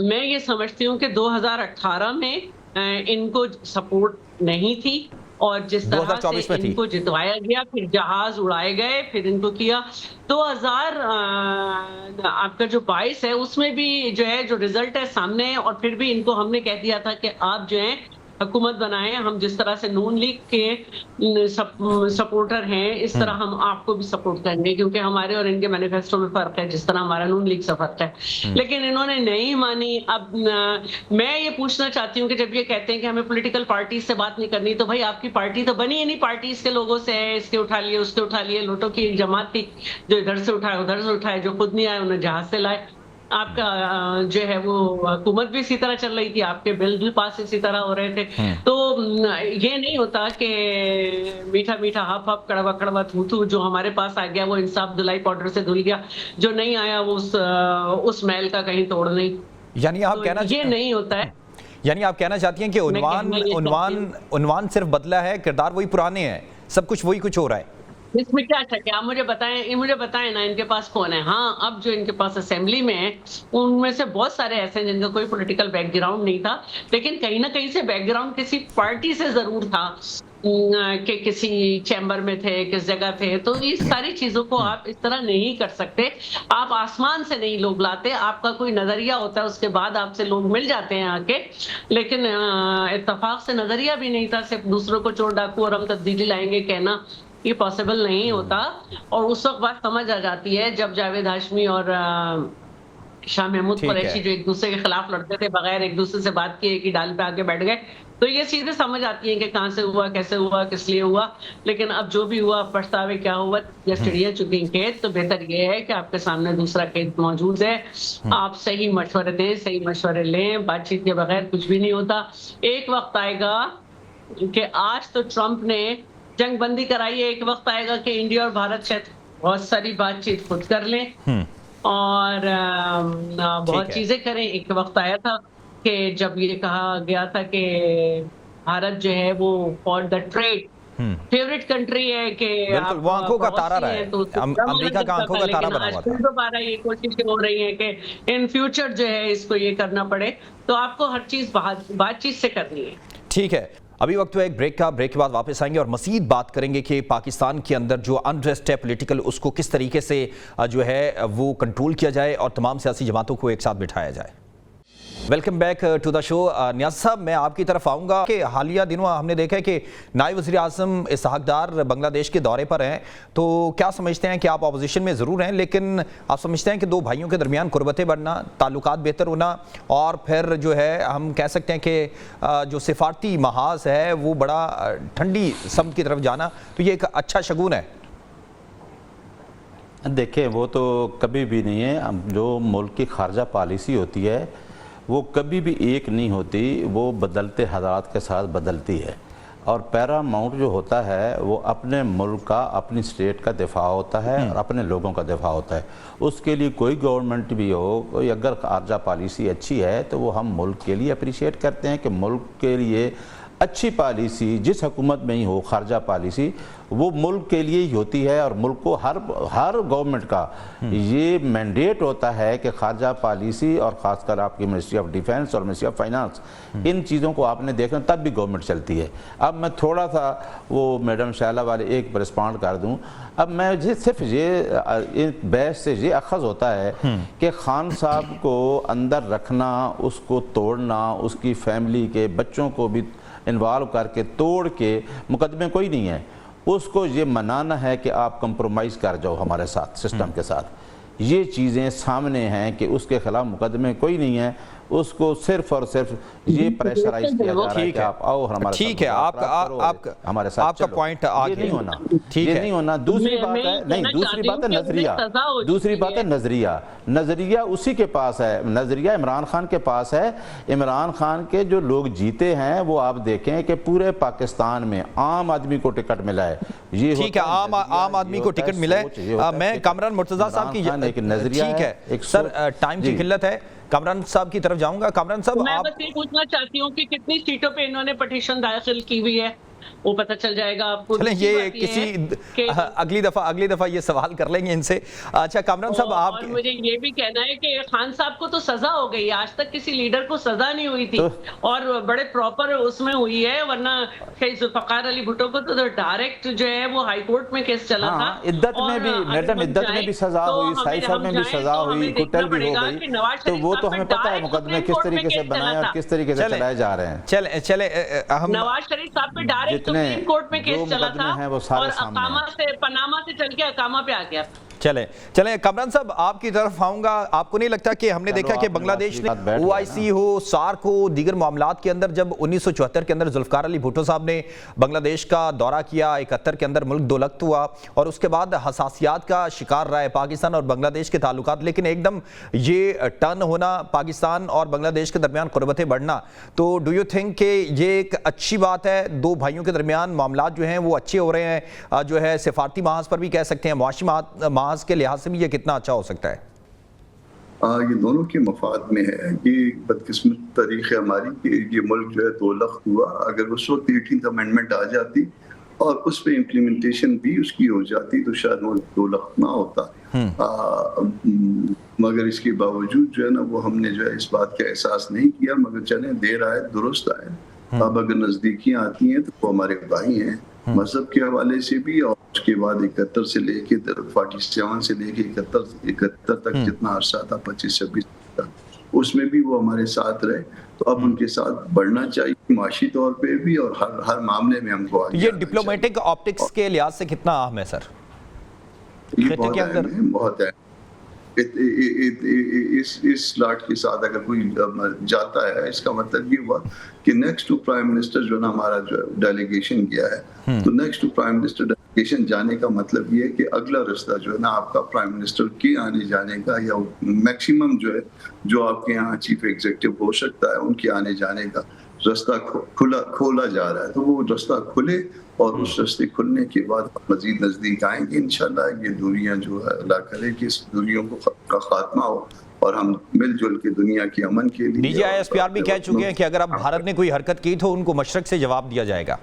मैं ये समझती हूँ कि 2018 में इनको सपोर्ट नहीं थी और जिस तरह 2024 से में थी। इनको जितवाया गया, फिर जहाज उड़ाए गए, फिर इनको किया 2000 आपका जो 22 है उसमें भी जो है जो रिजल्ट है सामने है, और फिर भी इनको हमने कह दिया था कि आप जो है हुकूमत बनाएं। हम जिस तरह से नून लीग के सपोर्टर हैं, इस तरह हम आपको भी सपोर्ट करेंगे, क्योंकि हमारे और इनके मैनिफेस्टो में फर्क है, जिस तरह हमारा नून लीग से फर्क है। लेकिन इन्होंने नहीं मानी। अब मैं ये पूछना चाहती हूँ कि जब ये कहते हैं कि हमें पॉलिटिकल पार्टी से बात नहीं करनी, तो भाई आपकी पार्टी तो बनी ही नहीं, पार्टी इसके लोगों से है, इसके उठा लिए, उसके उठा लिए। लोटों की एक जमात थी जो इधर से उठाए उधर से उठाए, जो खुद नहीं आए उन्हें जहाज से लाए। आपका जो है वो हुकूमत भी इसी तरह चल रही थी, आपके बिल भी पास इसी तरह हो रहे थे। तो ये नहीं होता कि मीठा मीठा हफ हफ कड़वा कड़वा थू थू, जो हमारे पास आ गया वो इंसाफ धुलाई पाउडर से धुल गया, जो नहीं आया वो उस महल का कहीं तोड़ नहीं। यानी आप तो कहना ये नहीं होता है। यानी आप कहना चाहती हैं कि उन्वान सिर्फ बदला है, किरदार वही पुराने हैं, सब कुछ वही कुछ हो रहा है। इसमें क्या शक है? आप मुझे बताएं ना, इनके पास कौन है? हाँ, अब जो इनके पास असेंबली में है उनमें से बहुत सारे ऐसे हैं जिनका कोई पॉलिटिकल बैकग्राउंड नहीं था, लेकिन कहीं ना कहीं से बैकग्राउंड किसी पार्टी से जरूर था, कि किसी चैम्बर में थे, किस जगह थे। तो इस सारी चीजों को आप इस तरह नहीं कर सकते। आप आसमान से नहीं लोग लाते, आपका कोई नजरिया होता है, उसके बाद आपसे लोग मिल जाते हैं आके। लेकिन इत्तेफाक से नजरिया भी नहीं था, सिर्फ दूसरों को चोर डाकू और हम तब्दीली लाएंगे कहना, ये पॉसिबल नहीं होता। और उस वक्त बात समझ आ जाती है जब जावेद हाशमी और शाह महमूद कुरैशी जो एक दूसरे के खिलाफ लड़ते थे, बगैर एक दूसरे से बात किए कि डाल पे आके बैठ गए, तो ये चीजें समझ आती हैं कि कहां से हुआ, कैसे हुआ, किस लिए हुआ। लेकिन अब जो भी हुआ, पछतावे क्या हुआ, या चिड़िया चुगी खेत, तो बेहतर ये है कि आपके सामने दूसरा खेत मौजूद है। आप सही मशवरे दें, सही मशवरे लें, बातचीत के बगैर कुछ भी नहीं होता। एक वक्त आएगा कि आज तो ट्रंप ने जंग बंदी कराई है, एक वक्त आएगा कि इंडिया और भारत शायद बहुत सारी बातचीत खुद कर लें और बहुत चीजें करें। एक वक्त आया था कि जब ये कहा गया था कि भारत जो है वो for the trade favourite country है, कि बिल्कुल वो आंखों का तारा रहा है, अमेरिका का आंखों का तारा बना हुआ था। दोबारा ये कोशिशें हो रही है कि इन फ्यूचर जो है इसको ये करना पड़े, तो आपको हर चीज बातचीत से करनी है। ठीक है, अभी वक्त है एक ब्रेक का। ब्रेक के बाद वापस आएंगे और मज़ीद बात करेंगे कि पाकिस्तान के अंदर जो अनरेस्ट है पॉलिटिकल, उसको किस तरीके से जो है वो कंट्रोल किया जाए और तमाम सियासी जमातों को एक साथ बिठाया जाए। Welcome back to the show. Niaz साहब, मैं आपकी तरफ आऊँगा कि हालिया दिनों हमने देखा है कि नायब वज़ीर आज़म इसहाक़ डार बांग्लादेश के दौरे पर हैं, तो क्या समझते हैं कि आप अपोजिशन में ज़रूर हैं, लेकिन आप समझते हैं कि दो भाइयों के दरमियान कुर्बतें बढ़ना, ताल्लुकात बेहतर होना, और फिर जो है हम कह सकते हैं कि जो सिफारती महाज है वो बड़ा ठंडी समत की तरफ जाना, तो ये एक अच्छा शगुन है? देखिए, वो तो कभी भी नहीं है। जो मुल्क की खारजा पॉलिसी होती है वो कभी भी एक नहीं होती, वो बदलते हालात के साथ बदलती है। और पैरामाउंट जो होता है वो अपने मुल्क का, अपनी स्टेट का दिफा होता है और अपने लोगों का दिफा होता है। उसके लिए कोई गवर्नमेंट भी हो, कोई अगर खारजा पॉलिसी अच्छी है तो वो हम मुल्क के लिए अप्रिशिएट करते हैं कि मुल्क के लिए अच्छी पॉलिसी जिस हुकूमत में ही हो, खारजा पॉलिसी वो मुल्क के लिए ही होती है। और मुल्क को हर गवर्नमेंट का ये मैंडेट होता है कि खारजा पॉलिसी और ख़ासकर आपकी मिनिस्ट्री ऑफ डिफेंस और मिनिस्ट्री ऑफ फाइनेंस, इन चीज़ों को आपने देखना, तब भी गवर्नमेंट चलती है। अब मैं थोड़ा सा वो मैडम शाला वाले एक पर रिस्पॉन्ड कर दूँ। अब मैं सिर्फ ये बहस से ये अखज़ होता है कि खान साहब को अंदर रखना, उसको तोड़ना, उसकी फैमिली के बच्चों को भी इन्वॉल्व करके तोड़ के मुकदमे कोई नहीं है, उसको ये मनाना है कि आप कंप्रोमाइज़ कर जाओ हमारे साथ, सिस्टम के साथ। ये चीज़ें सामने हैं कि उसके खिलाफ मुकदमे कोई नहीं है, उसको सिर्फ और सिर्फ ये प्रेशराइज किया जा रहा है कि आप आओ हमारे ठीक है, हमारे साथ आपका पॉइंट आ गया। नहीं होना, ठीक है, नहीं होना। दूसरी बात है, नहीं, दूसरी बात है नजरिया, दूसरी बात है नजरिया। नजरिया उसी के पास है, नजरिया इमरान खान के पास है। इमरान खान के जो लोग जीते हैं वो आप देखें कि पूरे पाकिस्तान में आम आदमी को टिकट मिला है। ये ठीक है, आम आदमी को टिकट मिला है। मैं कामरान मुर्तज़ा साहब की नजरिया ठीक है सर, टाइम की किल्लत है, कामरान साहब की तरफ जाऊंगा। कामरान साहब, मैं बस ये पूछना चाहती हूँ कि कितनी सीटों पे इन्होंने पटिशन दाखिल की हुई है? वो पता चल जाएगा आपको। चलें, दूसरी ये बात किसी है कि अगली दफा ये सवाल कर लेंगे इनसे। अच्छा कामरान साहब, आप और मुझे ये भी कहना है कि खान साहब को तो सजा हो गई, आज तक किसी लीडर को सजा नहीं हुई थी और बड़े प्रॉपर उसमें हुई है, वरना जुल्फकार अली भुट्टो को तो डायरेक्ट जो है वो हाई कोर्ट में केस चला था। इद्दत में भी, मैडम इद्दत में भी सजा हुई, साहिब साहब में भी सजा हुई, कुटल भी हो गई, तो वो तो हमें पता है मुकदमे किस तरीके से बनाए और किस तरीके से चलाए जा रहे हैं। चले हम नवाज शरीफ साहब पे डायरेक्ट सुप्रीम कोर्ट में केस चला था और अकामा से पनामा से चल के अकामा पे आ गया। चले कामरान साहब, आपकी तरफ आऊंगा। आपको नहीं लगता कि हमने देखा कि बांग्लादेश ने ओआईसी हो, सार्क हो, दीगर मामलात के अंदर जब 1974 के अंदर जुल्फकार अली भुट्टो साहब ने बांग्लादेश का दौरा किया, 71 के अंदर मुल्क दोलख्त हुआ और उसके बाद हसासियात का शिकार रहा है पाकिस्तान और बांग्लादेश के ताल्लुकात, लेकिन एकदम ये टर्न होना, पाकिस्तान और बांग्लादेश के दरमियान कुर्बतें बढ़ना, तो डू यू थिंक कि ये एक अच्छी बात है? दो भाइयों के दरमियान मामलात जो हैं वो अच्छे हो रहे हैं, जो है सिफारती महाज पर भी कह सकते हैं, मुआशी महाज के लिहाज से भी ये कितना अच्छा हो सकता है? ये दोनों के मफाद में है। ये बदकिस्मत तारीख है हमारी कि ये मुल्क जो है दोलख्त हुआ। अगर उस वक्त 18th अमेंडमेंट आ जाती और उस पर इम्प्लीमेंटेशन भी उसकी हो जाती तो शायद मुल्क दोलख्त ना होता। मगर इसके बावजूद जो है ना वो हमने जो है इस बात का एहसास नहीं किया। मगर चले, देर आए दुरुस्त आए। अब अगर नजदीकियां आती हैं तो वो हमारे भाई हैं मजहब के हवाले से भी, और उसके बाद 71 से लेके 47 से लेके 71 तक जितना अरसा था 25-26 तक, उसमें भी वो हमारे साथ रहे। तो अब उनके साथ बढ़ना चाहिए माशी तौर पे भी और हर मामले में हमको आगे। ये डिप्लोमेटिक ऑप्टिक्स के लिहाज से कितना अहम है सर? ये बहुत अहम है, बहुत है। इस लाट के साथ अगर कोई जाता है, इसका मतलब ये हुआ कि नेक्स्ट टू प्राइम मिनिस्टर जो ना हमारा जो डेलीगेशन गया है, तो next to prime minister delegation जाने का मतलब ये है कि अगला रास्ता जो है ना आपका प्राइम मिनिस्टर के आने जाने का, या मैक्सिमम जो है जो आपके यहाँ चीफ एग्जीक्यूटिव हो सकता है उनके आने जाने का रास्ता खोला जा रहा है। तो वो रास्ता खुले और उस रास्ते खुलने के बाद मजीद नजदीक आएंगे इंशाल्लाह। ये दूरियां जो है अल्लाह करे कि इस दूरियों का खात्मा हो और हम मिलजुल के दुनिया की अमन के लिए। DGISPR भी कह चुके हैं कि अगर अब भारत ने कोई हरकत की तो उनको मशरक से जवाब दिया जाएगा।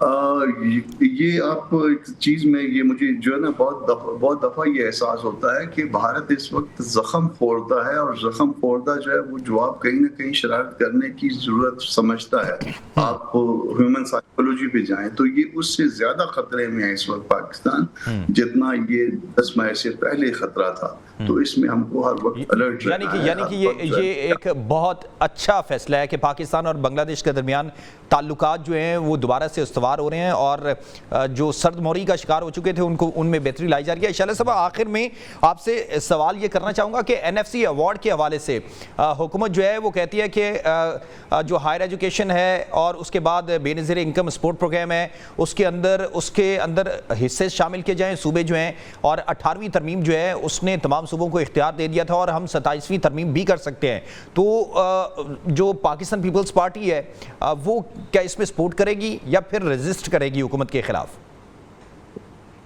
ये आप एक चीज में ये मुझे जो है ना बहुत दफा ये एहसास होता है कि भारत इस वक्त जख्म फोड़ता है और जख्म फोड़ता जो है वो जवाब कहीं ना कहीं शरारत करने की जरूरत समझता है। आप ह्यूमन साइकोलॉजी पे जाएं तो ये उससे ज्यादा खतरे में है इस वक्त पाकिस्तान जितना ये 10 मई से पहले खतरा था। तो इसमें हमको हर वक्त अलर्ट यानी कि ये एक बहुत अच्छा फैसला है कि पाकिस्तान और बांग्लादेश के दरमियान ताल्लुकात जो हैं वो दोबारा से इस्तवार हो रहे हैं और जो सर्दमौरी का शिकार हो चुके थे उनको उनमें बेहतरी लाई जा रही है। शैलेश साहब, आखिर में आपसे सवाल ये करना चाहूँगा कि NFC अवार्ड के हवाले से हुकूमत जो है वो कहती है कि जो हायर एजुकेशन है और उसके बाद बेनज़ीर इनकम सपोर्ट प्रोग्राम है उसके अंदर हिस्से शामिल किए जाएँ सूबे जो हैं, और 18वीं तरमीम जो है उसने तमाम सूबों को इख्तियार दे दिया था और हम 27वीं तरमीम भी कर सकते हैं। तो जो पाकिस्तान पीपल्स पार्टी है वो क्या इसमें सपोर्ट करेगी या फिर रेजिस्ट करेगी हुकूमत के खिलाफ?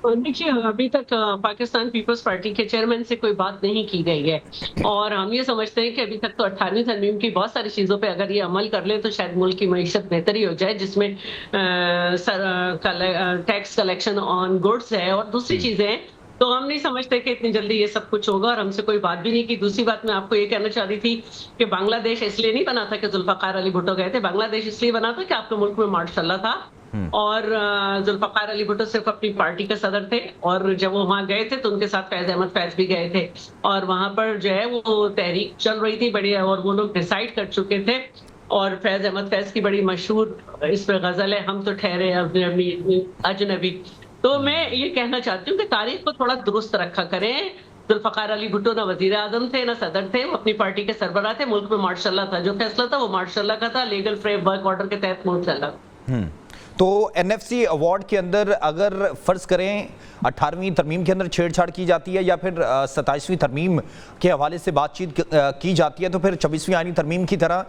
देखिए, अभी तक पाकिस्तान पीपल्स पार्टी के चेयरमैन से कोई बात नहीं की गई है और हम ये समझते हैं कि अभी तक तो 18वीं तरमीम की बहुत सारी चीज़ों पे अगर ये अमल कर ले तो शायद मुल्क की मईशत बेहतरी हो जाए, जिसमें टैक्स कलेक्शन ऑन गुड्स है और दूसरी चीज़ें हैं। तो हम नहीं समझते कि इतनी जल्दी ये सब कुछ होगा और हमसे कोई बात भी नहीं की। दूसरी बात मैं आपको ये कहना चाह रही थी कि बांग्लादेश इसलिए नहीं बना था कि जुल्फकार अली भुट्टो गए थे, बांग्लादेश इसलिए बना था कि आपके मुल्क में माशाल्लाह था और जुल्फकार अली भुट्टो सिर्फ अपनी पार्टी के सदर थे और जब वो वहाँ गए थे तो उनके साथ फैज अहमद फैज भी गए थे और वहाँ पर जो है वो तहरीक चल रही थी बड़ी और वो लोग डिसाइड कर चुके थे। और फैज अहमद फैज की बड़ी मशहूर इस पर गजल है, हम तो ठहरे अजनबी। तो मैं ये कहना चाहती हूँ कि तारीख को थोड़ा दुरुस्त रखा करें। जुल्फकार अली भुट्टो ना वजीर आजम थे ना सदर थे, वो अपनी पार्टी के सरबराह थे, मुल्क में मार्शल्ला था, जो फैसला था वो मार्शल्ला का था, लीगल फ्रेमवर्क ऑर्डर के तहत मुल्क चला। तो NFC अवार्ड के अंदर अगर फ़र्ज़ करें 18वीं तरमीम के अंदर छेड़छाड़ की जाती है या फिर 27वीं तरमीम के हवाले से बातचीत की जाती है तो फिर 26वीं आईनी तरमीम की तरह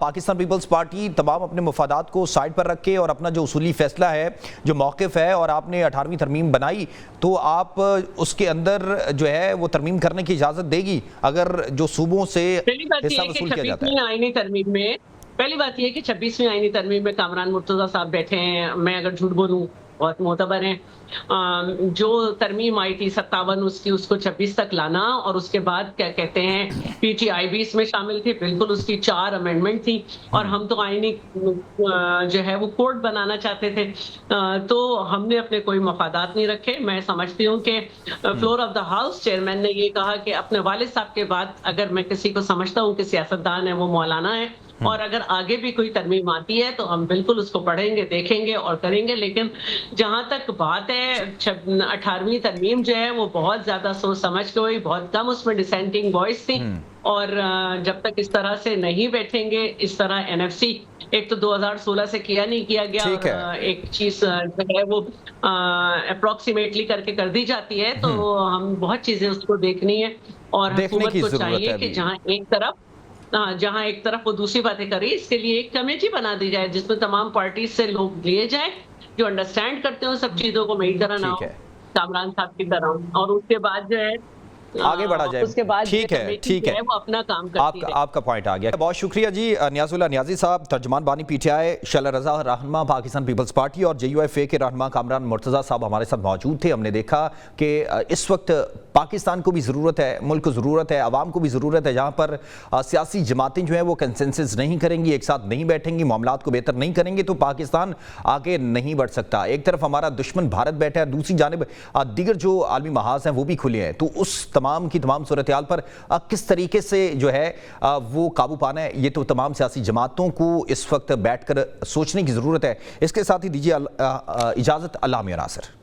पाकिस्तान पीपल्स पार्टी तमाम अपने मफादात को साइड पर रख के और अपना जो उसूली फ़ैसला है, जो मौक़िफ़ है, और आपने 18वीं तरमीम बनाई तो आप उसके अंदर जो है वो तरमीम करने की इजाज़त देगी अगर जो सूबों से हिस्सा वसूल किया जाता है? आईनी तरमीम में पहली बात यह कि 26वीं आईनी तरमीम में कामरान मुर्तजा साहब बैठे हैं, मैं अगर झूठ बोलूं बहुत मोतबर हैं। जो तरमीम आई थी 57 उसकी, उसको 26 तक लाना, और उसके बाद क्या कहते हैं पीटीआई भी इसमें शामिल थी, बिल्कुल उसकी 4 अमेंडमेंट थी, और हम तो आईनी जो है वो कोड बनाना चाहते थे। तो हमने अपने कोई मफादात नहीं रखे। मैं समझती हूँ कि floor of the house chairman ने ये कहा कि अपने वालिद साहब के बाद अगर मैं किसी को समझता हूँ कि सियासतदान है वो मौलाना है, और अगर आगे भी कोई तरमीम आती है तो हम बिल्कुल उसको पढ़ेंगे, देखेंगे और करेंगे। लेकिन जहां तक बात है 18वीं तरमीम जो है वो बहुत ज्यादा सोच समझ के हुई, बहुत कम उसमें डिसेंटिंग वॉइस थी, और जब तक इस तरह से नहीं बैठेंगे, इस तरह एनएफसी एक तो 2016 से किया नहीं किया गया, और एक चीज जो है वो अप्रोक्सीमेटली करके कर दी जाती है, तो हम बहुत चीजें उसको देखनी है, और हुकूमत को चाहिए कि जहां एक तरफ वो दूसरी बातें करी, इसके लिए एक कमेटी बना दी जाए जिसमें तमाम पार्टीज से लोग लिए जाए जो अंडरस्टैंड करते हो सब चीजों को, मेरी तरह ना हो, कामरान साहब की तरह, और उसके बाद जो है आगे बढ़ा जाए। उसके बाद ठीक है वो अपना काम करती है। आपका पॉइंट आ गया। बहुत शुक्रिया जी नियाजुल्लाह नियाजी साहब, तर्जुमान बानी पीटीआई शला रजा रहनुमा पाकिस्तान पीपल्स पार्टी और JUIF के रहनुमा कामरान मुर्तजा साहब हमारे साथ मौजूद थे। हमने देखा कि इस वक्त पाकिस्तान को भी ज़रूरत है, मुल्क को ज़रूरत है, आवाम को भी ज़रूरत है, जहाँ पर सियासी जमातें जो हैं वो कंसेंसस नहीं करेंगी, एक साथ नहीं बैठेंगी, मामलात को बेहतर नहीं करेंगे तो पाकिस्तान आगे नहीं बढ़ सकता। एक तरफ हमारा दुश्मन भारत बैठा है, दूसरी जानिब दीगर जो आलमी महाज हैं वो भी खुले हैं, तो उस तमाम की तमाम सूरत हाल पर किस तरीके से जो है वो काबू पाना है, ये तो तमाम सियासी जमातों को इस वक्त बैठकर सोचने की ज़रूरत है। इसके साथ ही दीजिए इजाज़त, अल्लाह में नासिर।